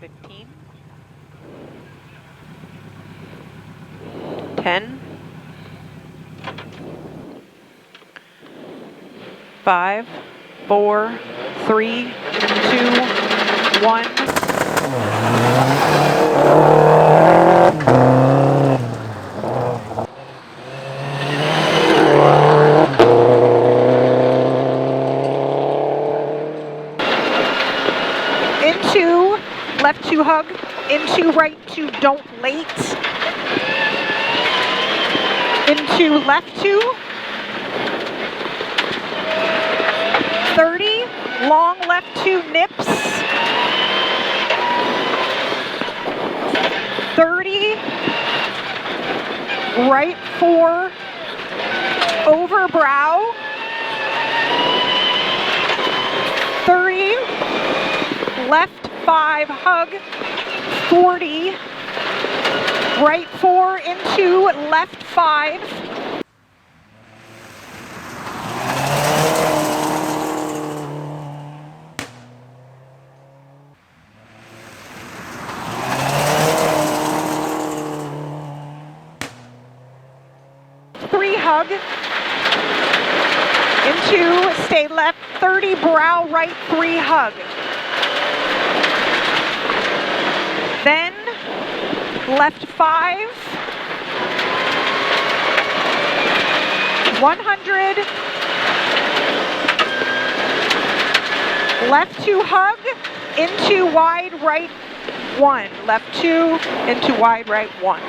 15, 10, 5, 4, 3, 2, 1. Into left 2 hug, into right 2 don't late, into left 2, 30, long left 2 nips, 30, right 4, over brow, 30, left 5 hug, 40, right 4 into left 5, hug, into stay left 30, brow right 3 hug. Then left 5, 100, left 2 hug, into wide right 1, left 2, into wide right 1.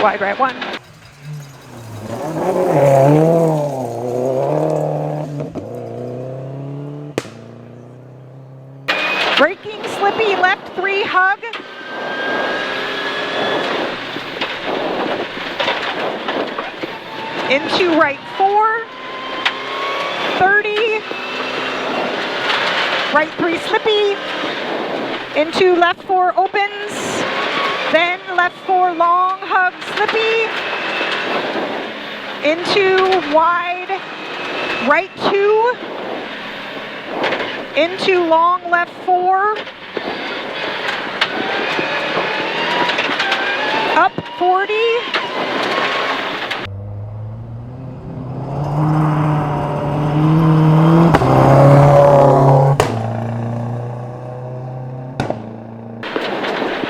Wide right 1. Braking slippy left 3 hug. Into right 4. 30. Right 3 slippy. Into left 4 opens. Then left 4 long hug slippy, into wide right 2, into long left 4, up 40,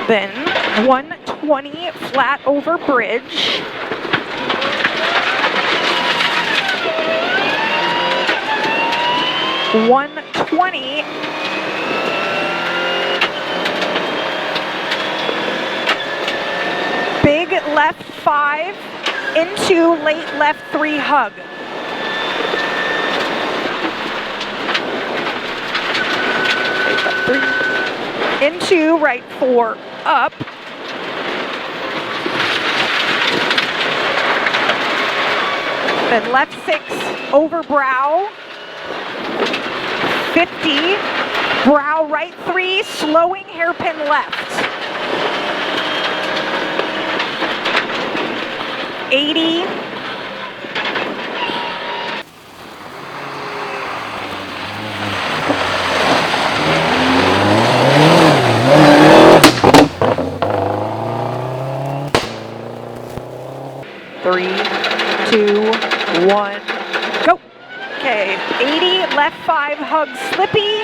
then 120 flat over bridge. $120. Big left 5 into late left 3 hug. Into right 4 up. Then left 6 over brow. 50, brow right 3, slowing hairpin left. 80. Three, 2, 1, go. Okay, 80, left 5 hug slippy,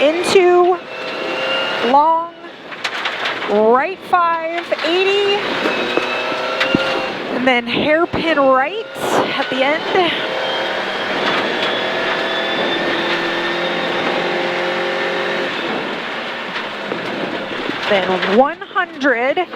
into long, right 5, 80, and then hairpin right at the end. Then 100.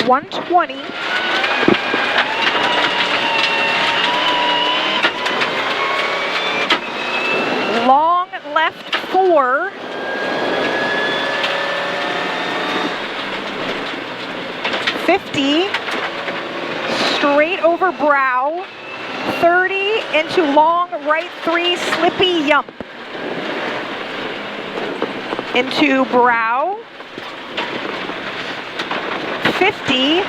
120. Long left 4. 50. Straight over brow. 30 into long right 3, slippy yump. Into brow. 50.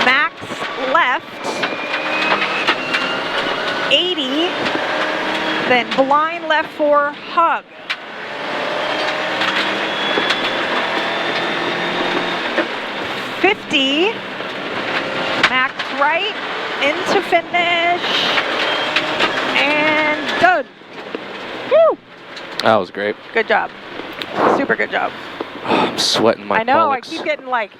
Max left. 80. Then blind left 4, hug. 50. Max right. Into finish, and done. Woo! That was great. Good job. Super good job. Oh, I'm sweating my I know, buttocks. I keep getting like